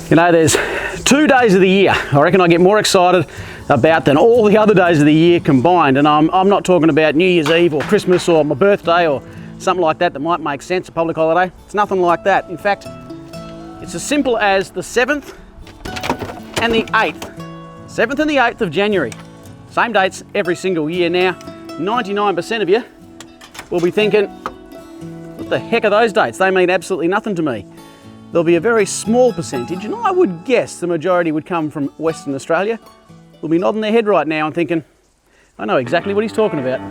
You know, there's 2 days of the year I reckon I get more excited about than all the other days of the year combined, and I'm not talking about New Year's Eve or Christmas or my birthday or something like that might make sense, a public holiday. It's nothing like that. In fact, it's as simple as the 7th and the 8th. 7th and the 8th of January. Same dates every single year. Now, 99% of you will be thinking, what the heck are those dates? They mean absolutely nothing to me. There'll be a very small percentage, and I would guess the majority would come from Western Australia. They'll be nodding their head right now and thinking, I know exactly what he's talking about.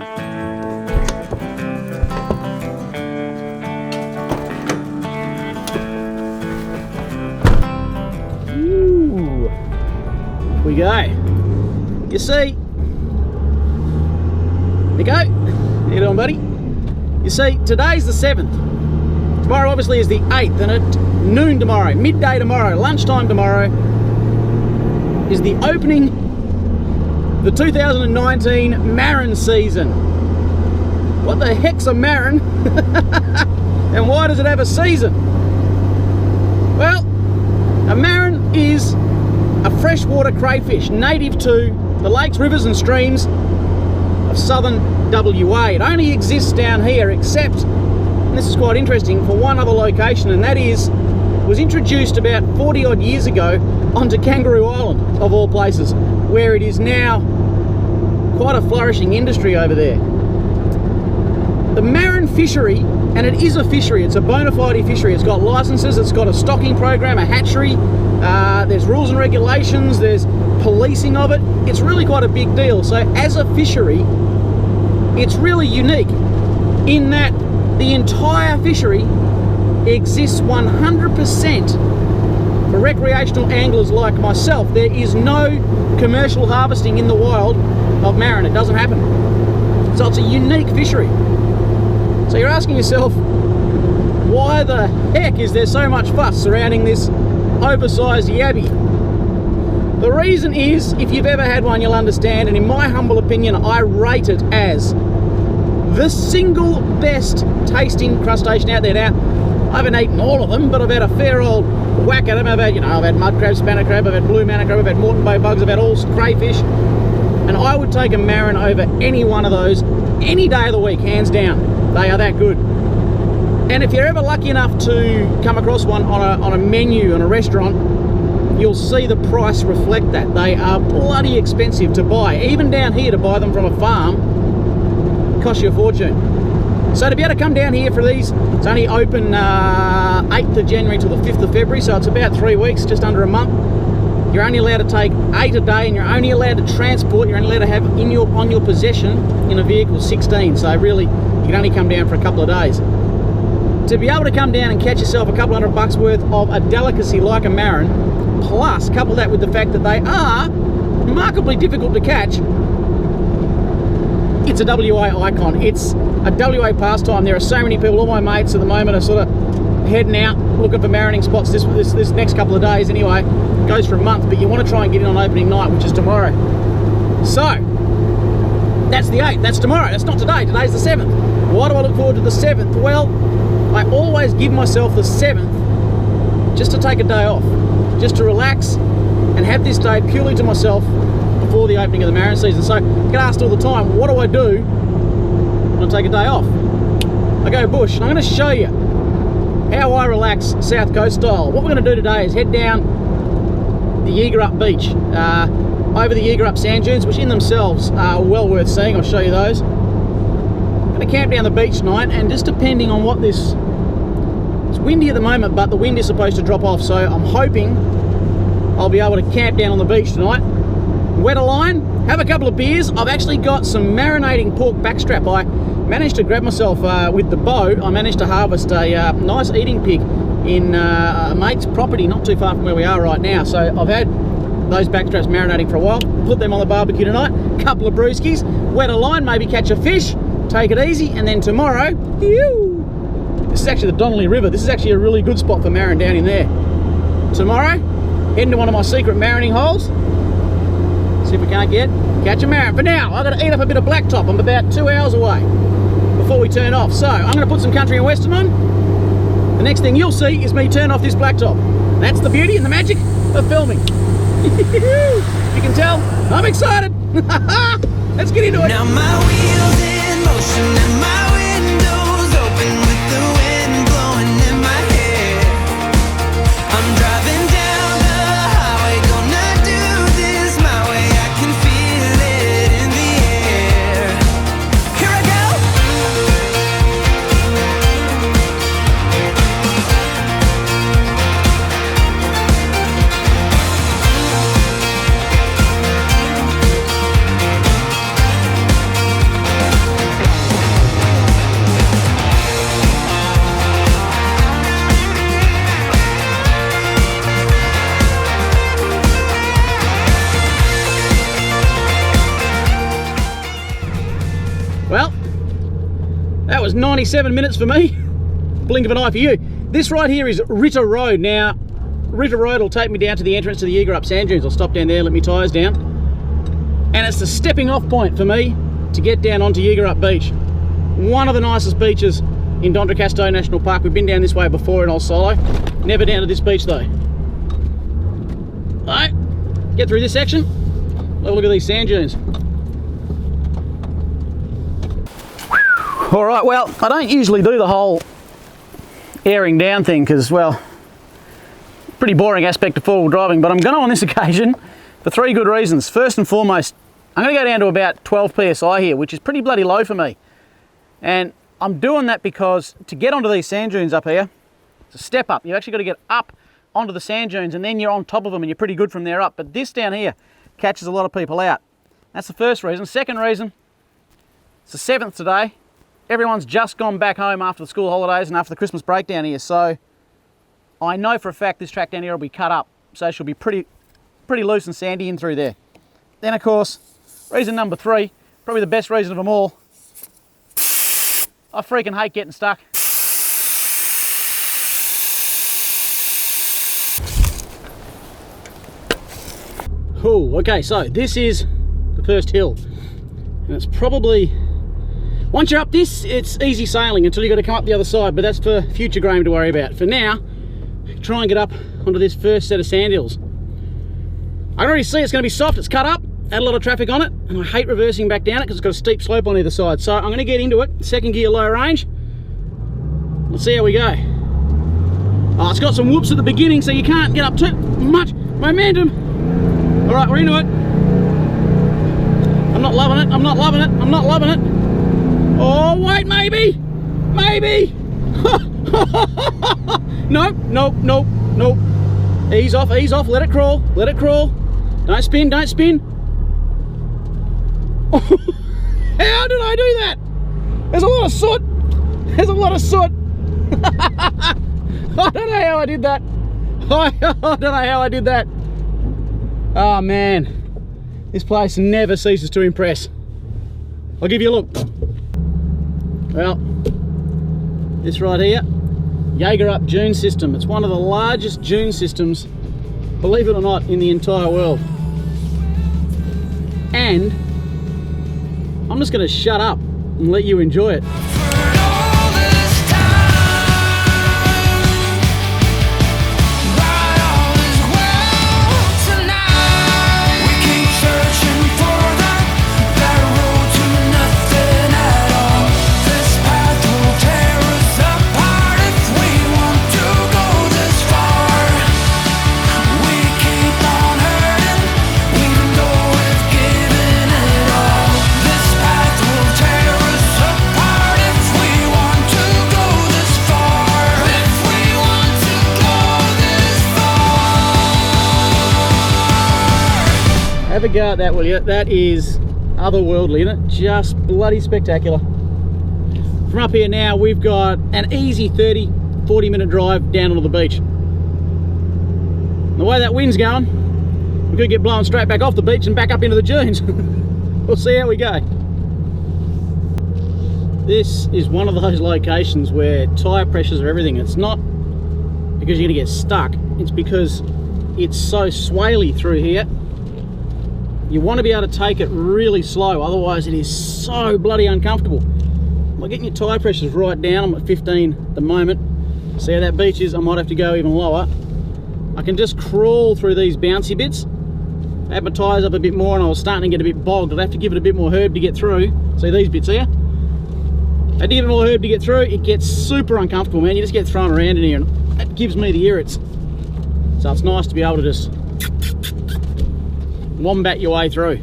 Ooh, here we go. You see, there you go. How you doing, buddy? You see, today's the 7th. Tomorrow obviously is the 8th, and at noon tomorrow, midday tomorrow, lunchtime tomorrow, is the opening of the 2019 Marron season. What the heck's a Marron? And why does it have a season? Well, a Marron is a freshwater crayfish native to the lakes, rivers and streams of southern WA. It only exists down here, except, and this is quite interesting, for one other location, and that is, was introduced about 40 odd years ago onto Kangaroo Island, of all places, where it is now quite a flourishing industry over there. The Marron fishery, and it is a fishery, it's a bona fide fishery, it's got licenses, it's got a stocking program, a hatchery, there's rules and regulations, there's policing of it. It's really quite a big deal. So as a fishery, it's really unique in that the entire fishery exists 100% for recreational anglers like myself. There is no commercial harvesting in the wild of Marron. It doesn't happen. So it's a unique fishery. So you're asking yourself, why the heck is there so much fuss surrounding this oversized yabby? The reason is, if you've ever had one, you'll understand, and in my humble opinion, I rate it as the single best tasting crustacean out there. Now, I haven't eaten all of them, but I've had a fair old whack at them. I've had, I've had mud crab, spanner crab, I've had blue manna crab, I've had Moreton Bay bugs, I've had all crayfish, and I would take a Marron over any one of those any day of the week, hands down. They are that good. And if you're ever lucky enough to come across one on a menu in a restaurant, you'll see the price reflect that. They are bloody expensive to buy. Even down here, to buy them from a farm costs you a fortune. So to be able to come down here for these, it's only open 8th of January till the 5th of February, so it's about 3 weeks, just under a month. You're only allowed to take 8 a day, and you're only allowed to transport, you're only allowed to have on your possession in a vehicle 16, so really you can only come down for a couple of days. To be able to come down and catch yourself a couple $100 worth of a delicacy like a Marron, plus couple that with the fact that they are remarkably difficult to catch, it's a WA icon. It's a WA pastime. There are so many people, all my mates at the moment are sort of heading out looking for marroning spots this next couple of days anyway. It goes for a month, but you want to try and get in on opening night, which is tomorrow. So, that's the 8th, that's tomorrow, that's not today, today's the 7th. Why do I look forward to the 7th? Well, I always give myself the 7th just to take a day off, just to relax and have this day purely to myself before the opening of the Marron season. So I get asked all the time, what do I do when I take a day off? I go bush, and I'm going to show you how I relax South Coast style. What we're going to do today is head down the Yeagerup beach, over the Yeagerup sand dunes, which in themselves are well worth seeing. I'll show you those. I'm going to camp down the beach tonight, and just depending on what it's windy at the moment, but the wind is supposed to drop off, so I'm hoping I'll be able to camp down on the beach tonight, wet a line, have a couple of beers. I've actually got some marinating pork backstrap. I managed to grab myself with the bow. I managed to harvest a nice eating pig in a mate's property not too far from where we are right now. So I've had those backstraps marinating for a while. Put them on the barbecue tonight, couple of brewskis, wet a line, maybe catch a fish, take it easy, and then tomorrow, this is actually the Donnelly River. This is actually a really good spot for Marron down in there. Tomorrow, heading to one of my secret marroning holes. See if we can't catch a Marron. For now, I've got to eat up a bit of blacktop. I'm about 2 hours away before we turn off. So I'm going to put some country and western on. The next thing you'll see is me turn off this blacktop. That's the beauty and the magic of filming. You can tell, I'm excited. Let's get into it. Now my wheels in motion and my windows open with the wind blowing in my hair. I'm driving down the highway, gonna do this my way. I can feel it in the air. Here I go. Well, that was 97 minutes for me. Blink of an eye for you. This right here is Ritter Road. Now, Ritter Road will take me down to the entrance to the Eager Sand Dunes. I'll stop down there, let my tyres down. And it's the stepping off point for me to get down onto Eager Beach. One of the nicest beaches in Dondracasto National Park. We've been down this way before in AUSolo. Never down to this beach though. Alright, get through this section. Have a look at these sand dunes. Alright, well, I don't usually do the whole airing down thing because, well, pretty boring aspect of four-wheel driving, but I'm going to on this occasion for three good reasons. First and foremost, I'm going to go down to about 12 PSI here, which is pretty bloody low for me. And I'm doing that because to get onto these sand dunes up here, it's a step up. You've actually got to get up onto the sand dunes and then you're on top of them and you're pretty good from there up. But this down here catches a lot of people out. That's the first reason. Second reason, it's the 7th today. Everyone's just gone back home after the school holidays and after the Christmas break down here, so I know for a fact this track down here will be cut up, so she'll be pretty loose and sandy in through there. Then of course, reason number 3, probably the best reason of them all, I freaking hate getting stuck. Oh, okay, so this is the first hill, and it's probably, once you're up this, it's easy sailing until you've got to come up the other side, but that's for future Graham to worry about. For now, try and get up onto this first set of sand hills. I can already see it's going to be soft, it's cut up, had a lot of traffic on it, and I hate reversing back down it because it's got a steep slope on either side. So I'm going to get into it, second gear low range. Let's see how we go. Oh, it's got some whoops at the beginning, so you can't get up too much momentum. All right, we're into it. I'm not loving it, I'm not loving it, I'm not loving it. Oh, wait, maybe. Nope, nope, nope, nope. Ease off, let it crawl, let it crawl. Don't spin, don't spin. How did I do that? There's a lot of soot. There's a lot of soot. I don't know how I did that. I don't know how I did that. Oh man, this place never ceases to impress. I'll give you a look. Well, this right here, Jaeger dune system. It's one of the largest dune systems, believe it or not, in the entire world. And I'm just going to shut up and let you enjoy it. Have a go at that, will you? That is otherworldly, isn't it? Just bloody spectacular. From up here now, we've got an easy 30-40 minute drive down onto the beach. And the way that wind's going, we could get blown straight back off the beach and back up into the dunes. We'll see how we go. This is one of those locations where tyre pressures are everything. It's not because you're gonna get stuck, it's because it's so swaley through here. You want to be able to take it really slow, otherwise it is so bloody uncomfortable. By getting your tyre pressures right down, I'm at 15 at the moment. See how that beach is, I might have to go even lower. I can just crawl through these bouncy bits. I had my tyres up a bit more and I was starting to get a bit bogged. I'd have to give it a bit more herb to get through. See these bits here? I had to give it more herb to get through. It gets super uncomfortable, man. You just get thrown around in here and it gives me the irrits. So it's nice to be able to just wombat your way through.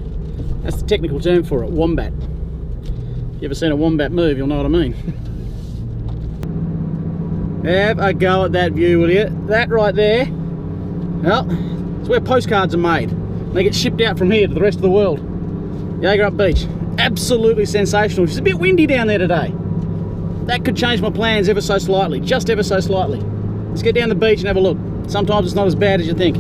That's the technical term for it, wombat. If you ever seen a wombat move, you'll know what I mean. Have a go at that view, will you? That right there, well, it's where postcards are made. They get shipped out from here to the rest of the world. Yagerup Beach, absolutely sensational. It's a bit windy down there today. That could change my plans ever so slightly, just ever so slightly. Let's get down the beach and have a look. Sometimes it's not as bad as you think.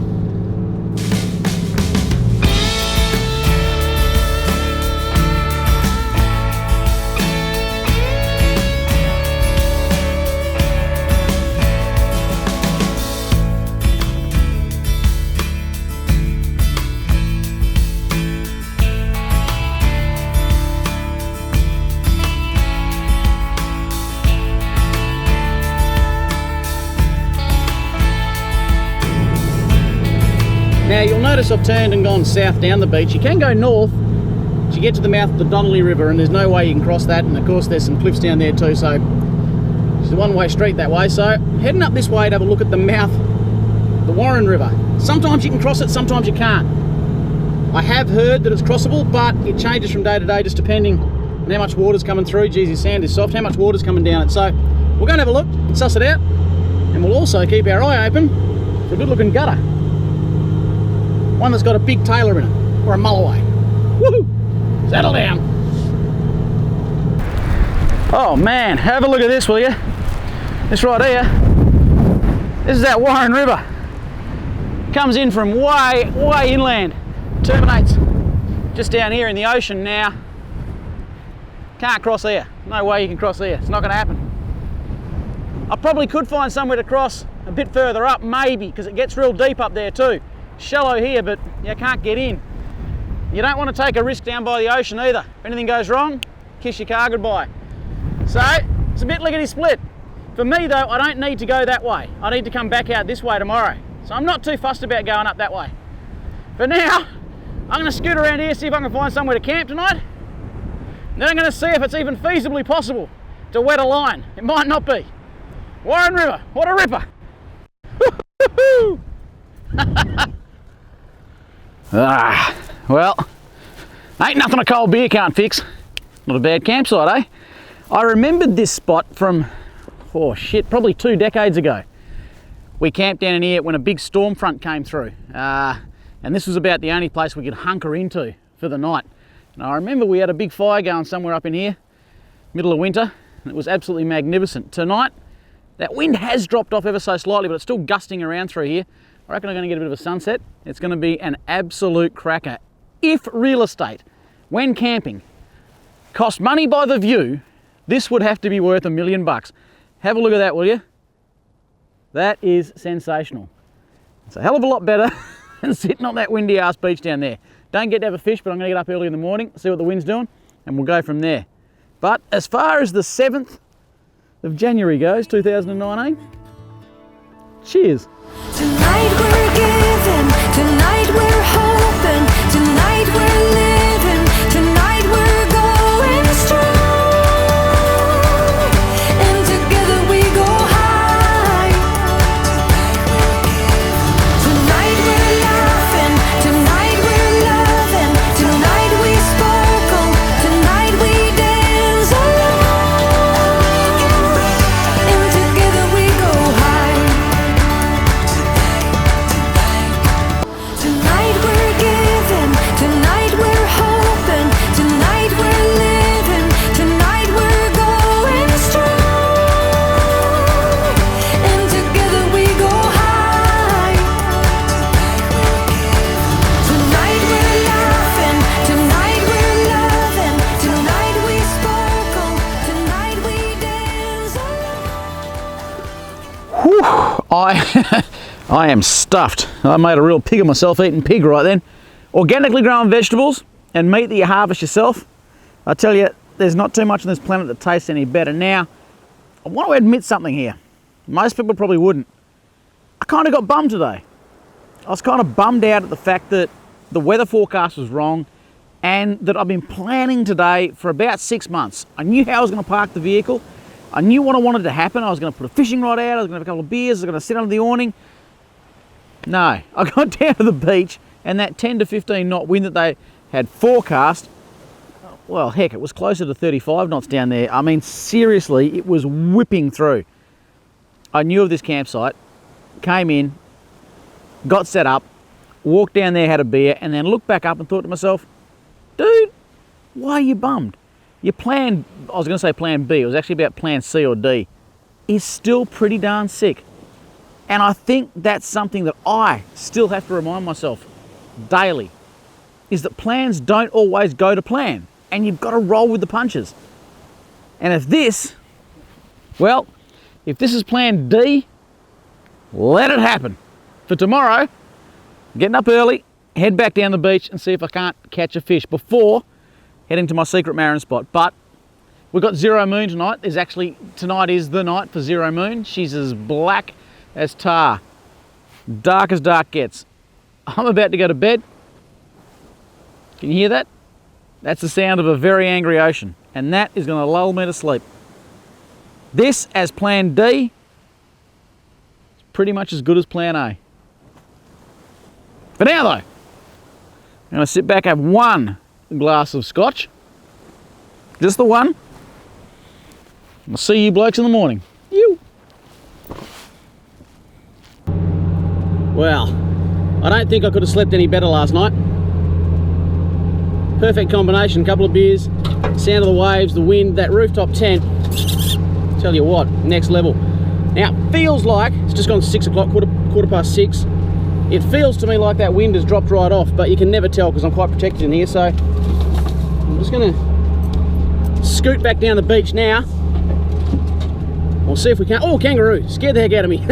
Now you'll notice I've turned and gone south down the beach. You can go north to get to the mouth of the Donnelly River, and there's no way you can cross that, and of course there's some cliffs down there too, so it's a one-way street that way. So heading up this way to have a look at the mouth of the Marron River. Sometimes you can cross it, sometimes you can't. I have heard that it's crossable, but it changes from day to day just depending on how much water's coming through. Geez, your sand is soft, how much water's coming down it. So we're going to have a look, suss it out, and we'll also keep our eye open for a good looking gutter. One that's got a big tailor in it, or a mulloway. Woohoo! Settle down. Oh man, have a look at this, will you? This right here, this is that Marron River. Comes in from way inland, terminates just down here in the ocean now. Can't cross there, no way you can cross there, it's not gonna happen. I probably could find somewhere to cross a bit further up, maybe, because it gets real deep up there too. Shallow here, but you can't get in. You don't want to take a risk down by the ocean either. If anything goes wrong, kiss your car goodbye. So, it's a bit lickety split. For me though, I don't need to go that way. I need to come back out this way tomorrow. So I'm not too fussed about going up that way. For now, I'm going to scoot around here, see if I can find somewhere to camp tonight. Then I'm going to see if it's even feasibly possible to wet a line. It might not be. Marron River, what a ripper. Well, ain't nothing a cold beer can't fix. Not a bad campsite, eh? I remembered this spot from, oh shit, probably 2 decades ago. We camped down in here when a big storm front came through. And this was about the only place we could hunker into for the night. And I remember we had a big fire going somewhere up in here, middle of winter, and it was absolutely magnificent. Tonight, that wind has dropped off ever so slightly, but it's still gusting around through here. I reckon I'm going to get a bit of a sunset. It's going to be an absolute cracker. If real estate, when camping, cost money by the view, this would have to be worth $1 million. Have a look at that, will you? That is sensational. It's a hell of a lot better than sitting on that windy ass beach down there. Don't get to have a fish, but I'm going to get up early in the morning, see what the wind's doing, and we'll go from there. But as far as the 7th of January goes, 2019, cheers. Tonight we're giving, tonight we're hoping, tonight we're living, tonight we're going strong, and together we go high. Tonight we're laughing, tonight we're loving, tonight we sparkle, tonight we dance along, and together we go high. Tonight we're giving, tonight we're hoping, tonight we're living, tonight we're going strong, and together we go high. Tonight we're laughing, tonight we're loving, tonight we sparkle, tonight we dance along. I am stuffed. I made a real pig of myself eating pig right then. Organically grown vegetables and meat that you harvest yourself. I tell you, there's not too much on this planet that tastes any better. Now, I want to admit something here. Most people probably wouldn't. I kind of got bummed today. I was kind of bummed out at the fact that the weather forecast was wrong and that I've been planning today for about 6 months. I knew how I was going to park the vehicle. I knew what I wanted to happen. I was going to put a fishing rod out, I was going to have a couple of beers, I was going to sit under the awning. No, I got down to the beach and that 10 to 15 knot wind that they had forecast, well, heck, it was closer to 35 knots down there. I mean, seriously, it was whipping through. I knew of this campsite, came in, got set up, walked down there, had a beer, and then looked back up and thought to myself, dude, why are you bummed? Your plan, I was going to say plan B, it was actually about plan C or D, is still pretty darn sick. And I think that's something that I still have to remind myself daily, is that plans don't always go to plan, and you've got to roll with the punches. And if this is plan D, let it happen. For tomorrow, I'm getting up early, head back down the beach and see if I can't catch a fish before heading to my secret Marron spot. But we've got zero moon tonight. Tonight is the night for zero moon. She's as black as tar, dark as dark gets. I'm about to go to bed. Can you hear that? That's the sound of a very angry ocean, and that is going to lull me to sleep. This, as plan D, is pretty much as good as plan A. For now though, I'm going to sit back, have one glass of scotch, just the one. I'll see you blokes in the morning. You. Well, I don't think I could have slept any better last night. Perfect combination, couple of beers, sound of the waves, the wind, that rooftop tent. Tell you what, next level. Now, it feels like, it's just gone 6 o'clock, quarter past 6. It feels to me like that wind has dropped right off, but you can never tell because I'm quite protected in here, so I'm just going to scoot back down the beach now. We'll see if we can't, oh, kangaroo, scared the heck out of me.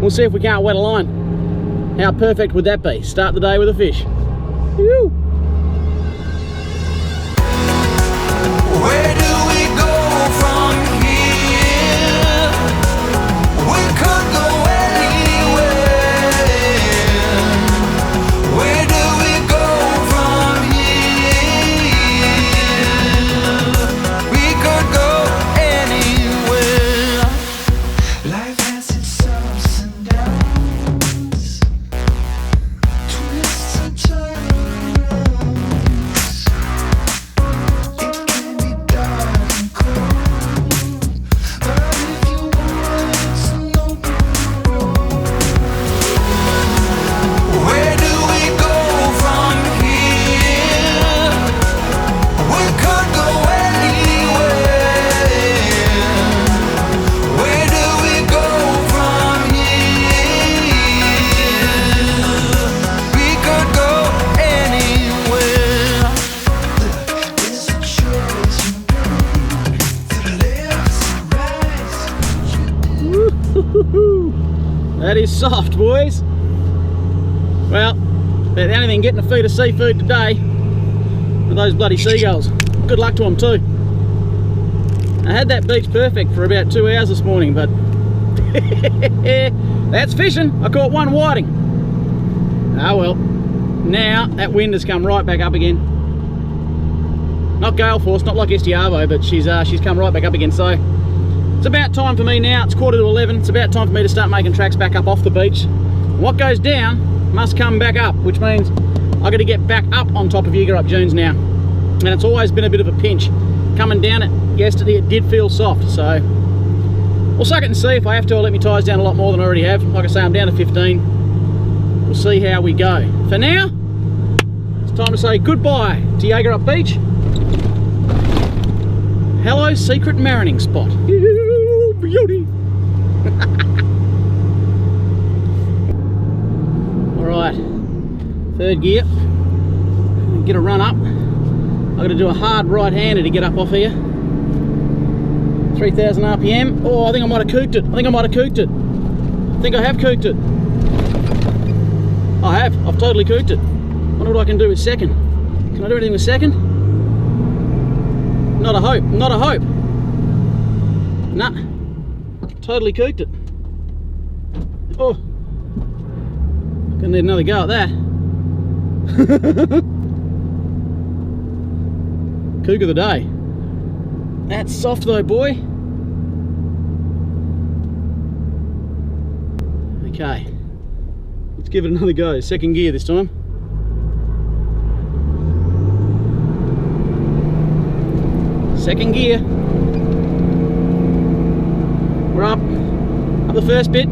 We'll see if we can't wet a line. How perfect would that be? Start the day with a fish. Woo. Where do we go from here? We could go anywhere. Where do we go from here? We could go anywhere. Life has its ups and downs, twists and turns. That is soft, boys. Well, about the only thing getting a feed of seafood today are those bloody seagulls. Good luck to them too. I had that beach perfect for about 2 hours this morning, but that's fishing. I caught one whiting. Ah well. Now that wind has come right back up again. Not gale force, not like Estiavo, but she's come right back up again. So it's about time for me now. It's 10:45. It's about time for me to start making tracks back up off the beach. What goes down must come back up, which means I've got to get back up on top of Eager Dunes now. And it's always been a bit of a pinch. Coming down it yesterday, it did feel soft, so we'll suck it and see. If I have to, I'll let my tyres down a lot more than I already have. Like I say, I'm down to 15. We'll see how we go. For now, it's time to say goodbye to Jaeger Up Beach. Hello, secret marroning spot. Beauty. Alright, third gear. Get a run up. I've got to do a hard right-hander to get up off here. 3,000 RPM. Oh, I think I might have cooked it. I think I have cooked it. I have. I've totally cooked it. Wonder what I can do with second. Can I do anything with second? Not a hope. Not a hope. Nah. Totally cooked it. Oh. Gonna need another go at that. Kook of the day. That's soft though, boy. Okay, let's give it another go. Second gear this time. Second gear. We're up the first bit.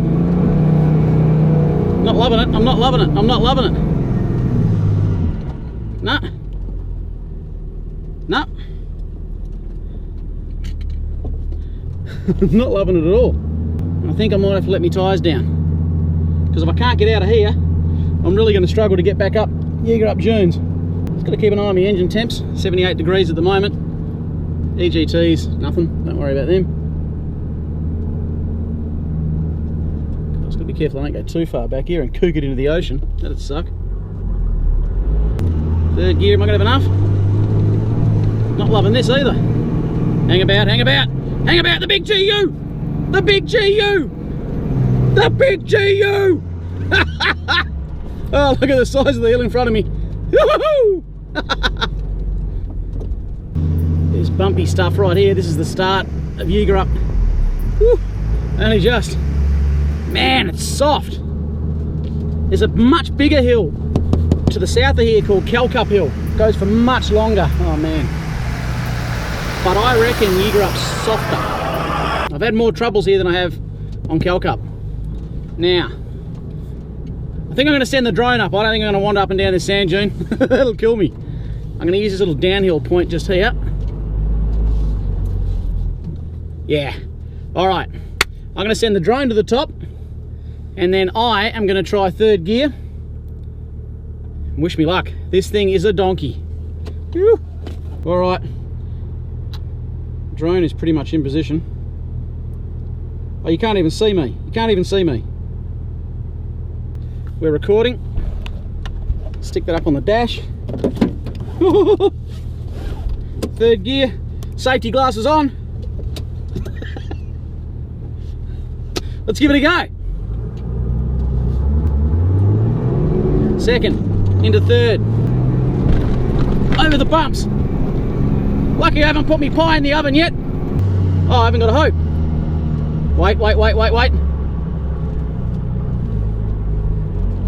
Not loving it, I'm not loving it, I'm not loving it. Nah. Nah. I'm not loving it at all. I think I might have to let my tyres down. Because if I can't get out of here, I'm really going to struggle to get back up Yeager up dunes. Just got to keep an eye on my engine temps. 78 degrees at the moment. EGTs, nothing. Don't worry about them. Just got to be careful I don't go too far back here and kook it into the ocean. That'd suck. Third gear, am I going to have enough? Not loving this either. Hang about, hang about, hang about the big GU! The big GU! The big GU! Oh, look at the size of the hill in front of me. There's bumpy stuff right here. This is the start of Yeager up. Whew. Only just. Man, it's soft. There's a much bigger hill to the south of here called Cahill Hill. It goes for much longer. Oh man. But I reckon Yeager up's softer. I've had more troubles here than I have on Cahill. Now, I think I'm going to send the drone up. I don't think I'm going to wander up and down this sand dune. That'll kill me. I'm going to use this little downhill point just here. Yeah. All right. I'm going to send the drone to the top, and then I am going to try third gear. Wish me luck. This thing is a donkey. Whew. All right. Drone is pretty much in position. Oh, you can't even see me. You can't even see me. We're recording. Stick that up on the dash. Third gear. Safety glasses on. Let's give it a go. Second. Into third. Over the bumps. Lucky I haven't put me pie in the oven yet. Oh, I haven't got a hope. Wait, wait, wait, wait, wait.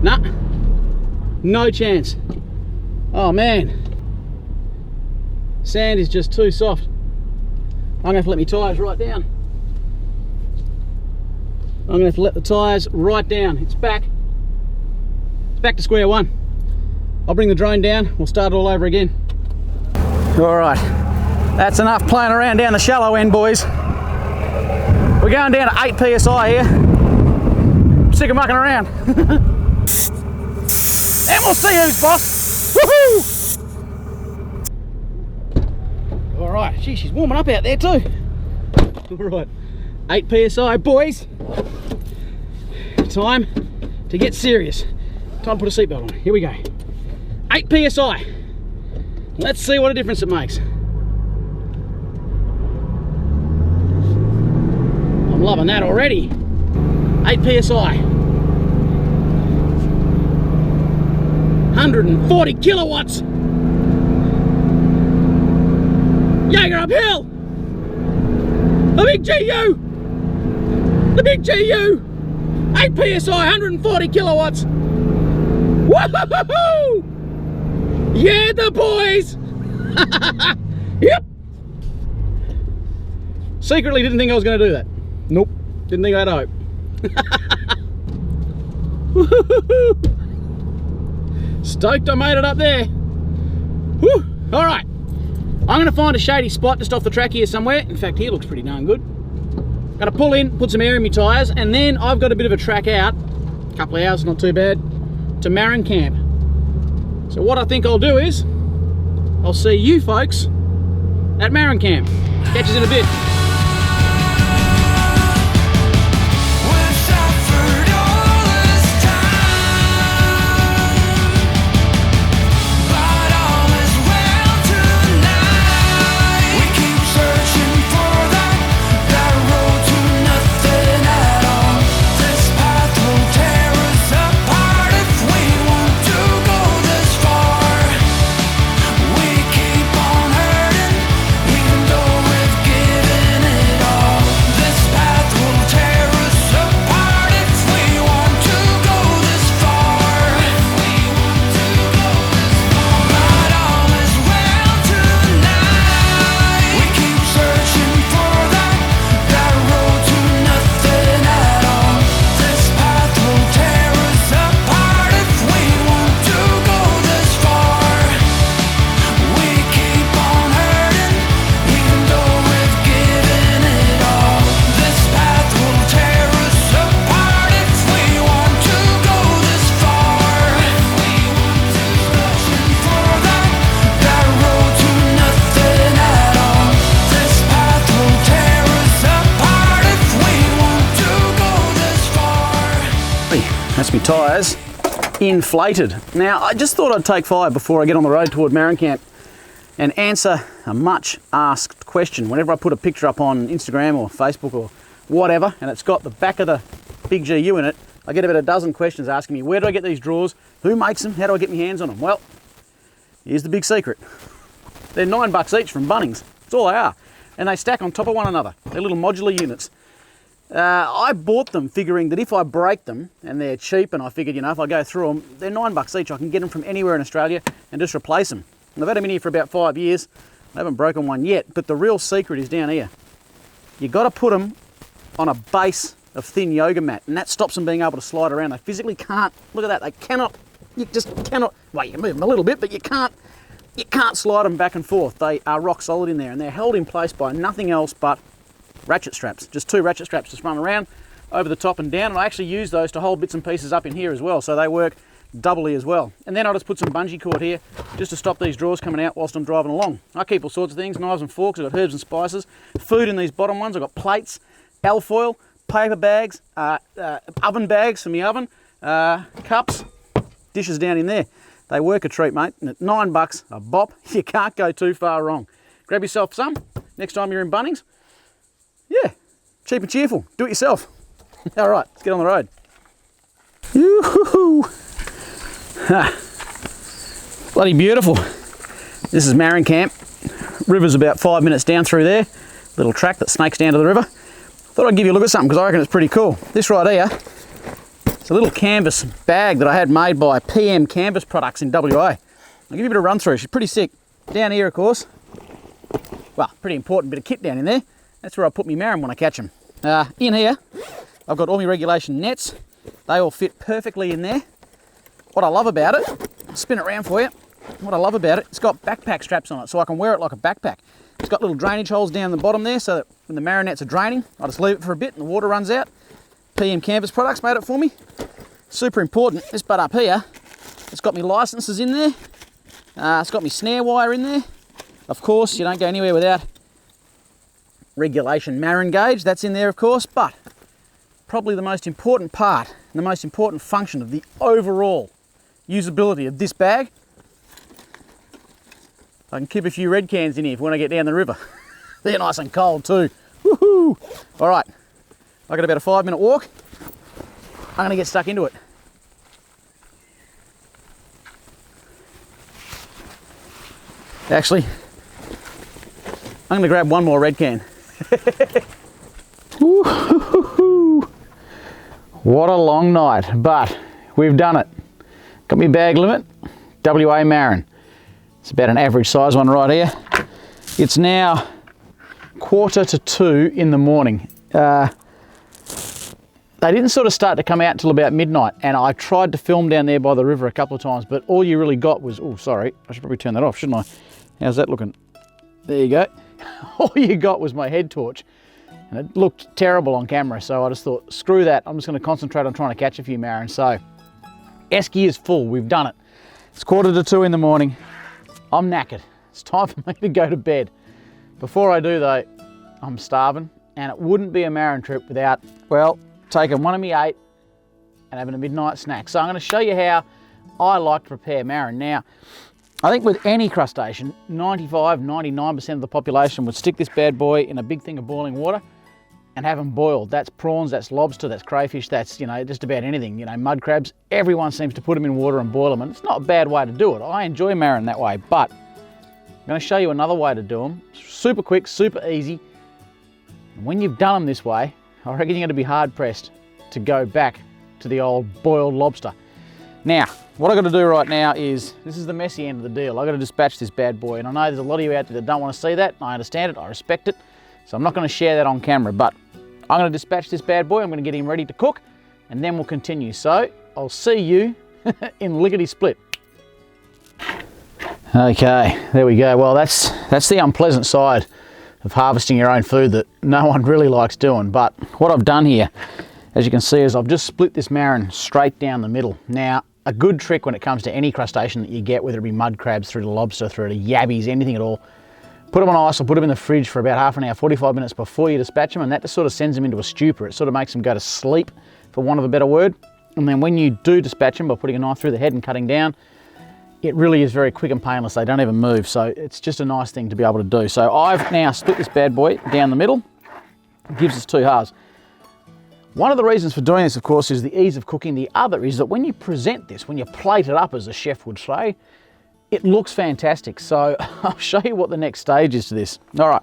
Nah. No chance. Oh man. Sand is just too soft. I'm going to have to let my tyres right down. I'm going to have to let the tyres right down. It's back. It's back to square one. I'll bring the drone down. We'll start it all over again. All right. That's enough playing around down the shallow end, boys. We're going down to 8 PSI here. Sick of mucking around. And we'll see who's boss. Woohoo! All right, gee, she's warming up out there too. All right, 8 PSI, boys. Time to get serious. Time to put a seatbelt on. Here we go. 8 PSI. Let's see what a difference it makes. I'm loving that already. 8 PSI. 140 kilowatts. Yeager uphill. The big GU. The big GU. 8 PSI, 140 kilowatts. Woohoo! Yeah, the boys. Yep. Secretly didn't think I was going to do that. Nope. Didn't think I had hope. Stoked I made it up there. Whew. All right. I'm going to find a shady spot just off the track here somewhere. In fact, here looks pretty darn good. Got to pull in, put some air in my tyres, and then I've got a bit of a track out. A couple of hours, not too bad, to Marron camp. So what I think I'll do is, I'll see you folks at Marron camp. Catch us in a bit. my tyres inflated. Now, I just thought I'd take 5 before I get on the road toward Marron Camp and answer a much asked question. Whenever I put a picture up on Instagram or Facebook or whatever, and it's got the back of the big GU in it, I get about a dozen questions asking me, where do I get these drawers? Who makes them? How do I get my hands on them? Well, here's the big secret. They're $9 each from Bunnings. That's all they are. And they stack on top of one another. They're little modular units. I bought them figuring that if I break them, and they're cheap, and I figured, you know, if I go through them, they're $9 each. I can get them from anywhere in Australia and just replace them. And I've had them in here for about 5 years. I haven't broken one yet, but the real secret is down here. You've got to put them on a base of thin yoga mat, and that stops them being able to slide around. They physically can't. Look at that. They cannot. You just cannot. Well, you move them a little bit, but you can't slide them back and forth. They are rock solid in there, and they're held in place by nothing else but ratchet straps. Just 2 ratchet straps just run around over the top and down, and I actually use those to hold bits and pieces up in here as well, so they work doubly as well. And then I'll just put some bungee cord here just to stop these drawers coming out whilst I'm driving along. I keep all sorts of things, knives and forks. I've got herbs and spices, food in these bottom ones. I've got plates, alfoil, paper bags, oven bags for my oven, cups, dishes down in there. They work a treat, mate, and at $9 a bop, you can't go too far wrong. Grab yourself some next time you're in Bunnings. Yeah, cheap and cheerful. Do it yourself. All right, let's get on the road. Yoo-hoo-hoo. Bloody beautiful. This is Marron Camp. River's about 5 minutes down through there. Little track that snakes down to the river. Thought I'd give you a look at something because I reckon it's pretty cool. This right here, it's a little canvas bag that I had made by PM Canvas Products in WA. I'll give you a bit of run through. She's pretty sick. Down here, of course, well, pretty important bit of kit down in there. That's where I put my marron when I catch them. In here, I've got all my regulation nets. They all fit perfectly in there. What I love about it, I'll spin it around for you. What I love about it, it's got backpack straps on it, so I can wear it like a backpack. It's got little drainage holes down the bottom there, so that when the marron nets are draining, I just leave it for a bit and the water runs out. PM Canvas Products made it for me. Super important. This butt up here, it's got my licenses in there. It's got my snare wire in there. Of course, you don't go anywhere without regulation marron gauge. That's in there, of course, but probably the most important part and the most important function of the overall usability of this bag, I can keep a few red cans in here for when I get down the river. They're nice and cold too. Woohoo! All right, I got about a 5-minute walk. I'm gonna get stuck into it. Actually, I'm gonna grab one more red can. Woo-hoo-hoo-hoo. What a long night, but we've done it. Got my bag limit, WA Marron. It's about an average size one right here. It's now 1:45 in the morning. They didn't sort of start to come out until about midnight, and I tried to film down there by the river a couple of times, but all you really got was, oh sorry, I should probably turn that off, shouldn't I? How's that looking? There you go. All you got was my head torch, and it looked terrible on camera, so I just thought, screw that, I'm just going to concentrate on trying to catch a few marron. So, esky is full, we've done it. It's 1:45 in the morning. I'm knackered. It's time for me to go to bed. Before I do though, I'm starving, and it wouldn't be a marron trip without, well, taking one of me 8 and having a midnight snack. So I'm going to show you how I like to prepare marron. Now, I think with any crustacean, 95–99% of the population would stick this bad boy in a big thing of boiling water and have them boiled. That's prawns, that's lobster, that's crayfish, that's, you know, just about anything. You know, mud crabs, everyone seems to put them in water and boil them, and it's not a bad way to do it. I enjoy marron that way, but I'm going to show you another way to do them. Super quick, super easy. And when you've done them this way, I reckon you're going to be hard pressed to go back to the old boiled lobster. Now, what I've got to do right now is, this is the messy end of the deal. I've got to dispatch this bad boy, and I know there's a lot of you out there that don't want to see that. I understand it, I respect it. So I'm not going to share that on camera, but I'm going to dispatch this bad boy. I'm going to get him ready to cook, and then we'll continue. So I'll see you in lickety split. Okay, there we go. Well, that's the unpleasant side of harvesting your own food that no one really likes doing. But what I've done here, as you can see, is I've just split this marron straight down the middle. Now, a good trick when it comes to any crustacean that you get, whether it be mud crabs, through to lobster, through to yabbies, anything at all, put them on ice or put them in the fridge for about half an hour, 45 minutes before you dispatch them, and that just sort of sends them into a stupor. It sort of makes them go to sleep, for want of a better word. And then when you do dispatch them by putting a knife through the head and cutting down, it really is very quick and painless. They don't even move. So it's just a nice thing to be able to do. So I've now split this bad boy down the middle. It gives us 2 halves. One of the reasons for doing this, of course, is the ease of cooking. The other is that when you present this, when you plate it up, as a chef would say, it looks fantastic. So I'll show you what the next stage is to this. All right,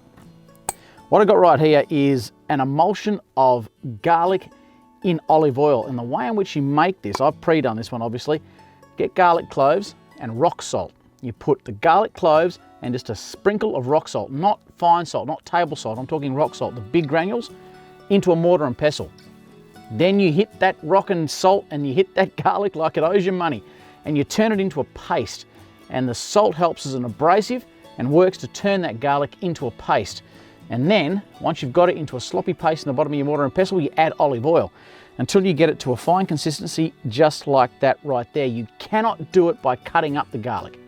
what I've got right here is an emulsion of garlic in olive oil. And the way in which you make this, I've pre-done this one obviously. Get garlic cloves and rock salt. You put the garlic cloves and just a sprinkle of rock salt, not fine salt, not table salt, I'm talking rock salt, the big granules, into a mortar and pestle. Then you hit that rock and salt and you hit that garlic like it owes you money, and you turn it into a paste. And the salt helps as an abrasive and works to turn that garlic into a paste. And then, once you've got it into a sloppy paste in the bottom of your mortar and pestle, you add olive oil until you get it to a fine consistency, just like that right there. You cannot do it by cutting up the garlic.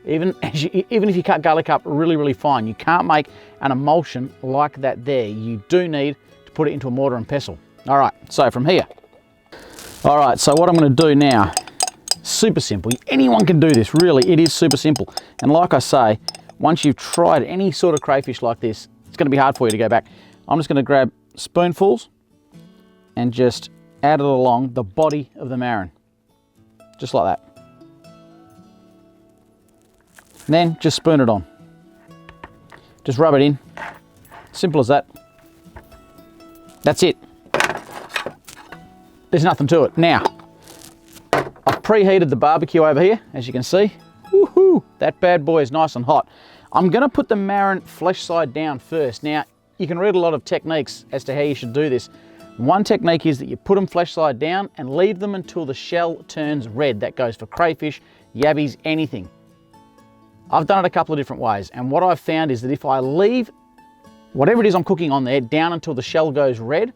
Even if you cut garlic up really, really fine, you can't make an emulsion like that there. You do need to put it into a mortar and pestle. All right, so from here. All right, so what I'm gonna do now, super simple. Anyone can do this, really, it is super simple. And like I say, once you've tried any sort of crayfish like this, it's gonna be hard for you to go back. I'm just gonna grab spoonfuls and just add it along the body of the marron, just like that. And then just spoon it on. Just rub it in, simple as that. That's it. There's nothing to it. Now, I've preheated the barbecue over here, as you can see. Woohoo! That bad boy is nice and hot. I'm gonna put the marron flesh side down first. Now, you can read a lot of techniques as to how you should do this. One technique is that you put them flesh side down and leave them until the shell turns red. That goes for crayfish, yabbies, anything. I've done it a couple of different ways, and what I've found is that if I leave whatever it is I'm cooking on there down until the shell goes red,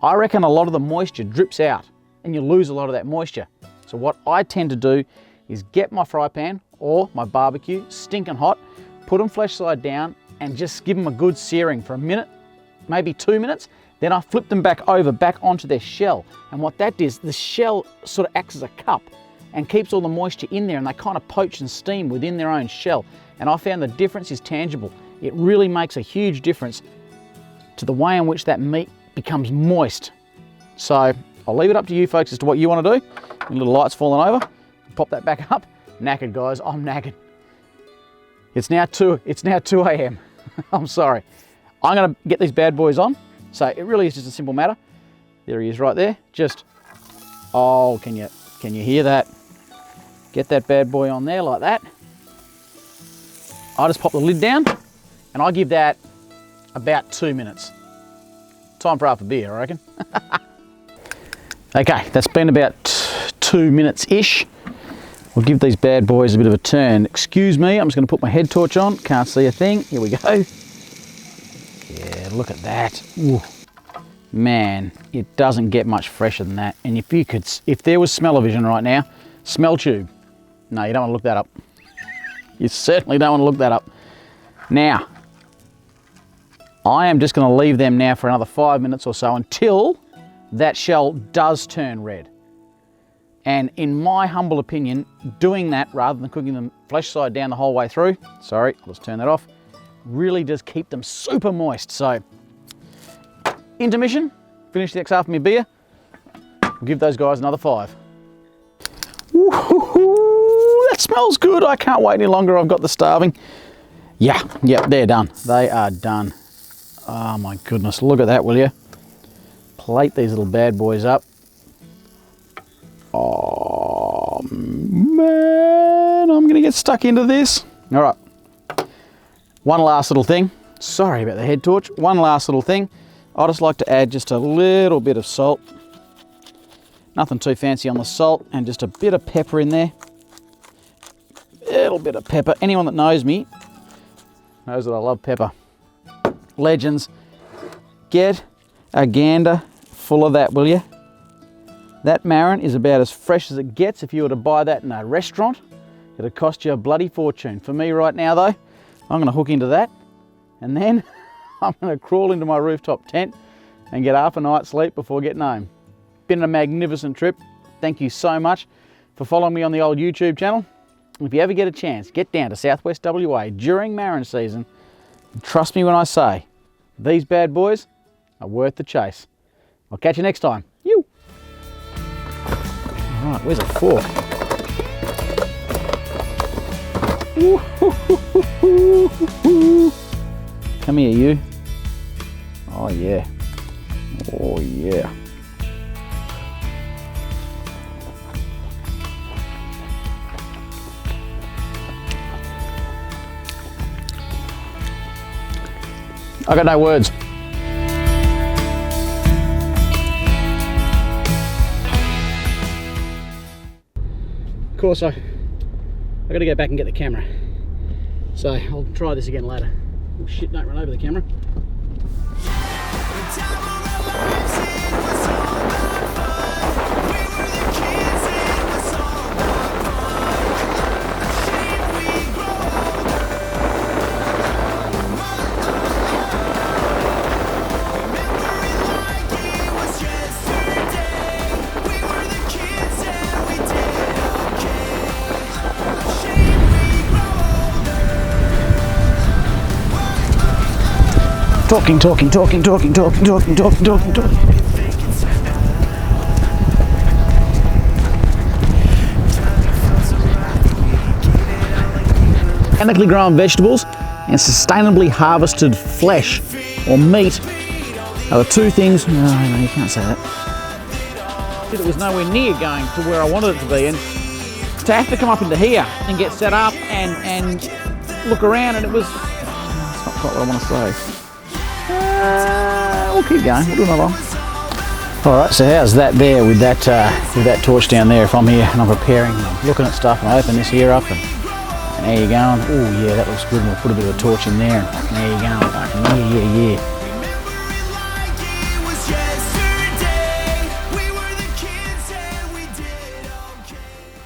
I reckon a lot of the moisture drips out and you lose a lot of that moisture. So what I tend to do is get my fry pan or my barbecue stinking hot, put them flesh side down and just give them a good searing for a minute, maybe 2 minutes. Then I flip them back over, back onto their shell. And what that does, the shell sort of acts as a cup and keeps all the moisture in there, and they kind of poach and steam within their own shell. And I found the difference is tangible. It really makes a huge difference to the way in which that meat becomes moist. So I'll leave it up to you folks as to what you want to do. The little light's falling over. Pop that back up. Knackered, guys, I'm knackered. It's now 2 a.m. I'm sorry. I'm gonna get these bad boys on. So it really is just a simple matter. There he is right there. Just, oh, can you hear that? Get that bad boy on there like that. I just pop the lid down and I give that about 2 minutes. Time for half a beer, I reckon. Okay, that's been about 2 minutes-ish. We'll give these bad boys a bit of a turn. Excuse me, I'm just gonna put my head torch on. Can't see a thing, here we go. Yeah, look at that. Ooh. Man, it doesn't get much fresher than that. And if there was smell-o-vision right now, smell tube. No, you don't want to look that up. You certainly don't want to look that up. Now, I am just going to leave them now for another 5 minutes or so until that shell does turn red. And in my humble opinion, doing that rather than cooking them flesh side down the whole way through, sorry, I'll just turn that off, really does keep them super moist. So, intermission, finish the next half of my beer, we'll give those guys another 5. Woo-hoo-hoo, that smells good. I can't wait any longer. I've got the starving. Yeah, they're done. They are done. Oh my goodness, look at that, will you? Plate these little bad boys up. Oh man, I'm gonna get stuck into this. All right, one last little thing. Sorry about the head torch. One last little thing. I just like to add just a little bit of salt. Nothing too fancy on the salt, and just a bit of pepper in there. A little bit of pepper. Anyone that knows me knows that I love pepper. Legends, get a gander full of that, will you? That marron is about as fresh as it gets. If you were to buy that in a restaurant, it'd cost you a bloody fortune. For me right now though, I'm gonna hook into that, and then I'm gonna crawl into my rooftop tent and get half a night's sleep before getting home. Been a magnificent trip. thank you so much for following me on the old YouTube channel. If you ever get a chance, get down to Southwest WA during Marron season. Trust me when I say, these bad boys are worth the chase. I'll catch you next time. You. All right, where's a fork? Come here, you. Oh yeah. Oh yeah. I got no words. Of course, I got to go back and get the camera. So I'll try this again later. Oh shit, don't run over the camera. Talking. Organically grown vegetables and sustainably harvested flesh or meat are the two things. No, you can't say that. It was nowhere near going to where I wanted it to be, and to have to come up into here and get set up and look around, and it was. That's not quite what I want to say. We'll keep going. We'll do another one. All right. So how's that there with that torch down there? If I'm here and I'm preparing, and I'm looking at stuff, and I open this here up, and there you going. Oh yeah, that looks good. And we'll put a bit of a torch in there. And there you go. Yeah.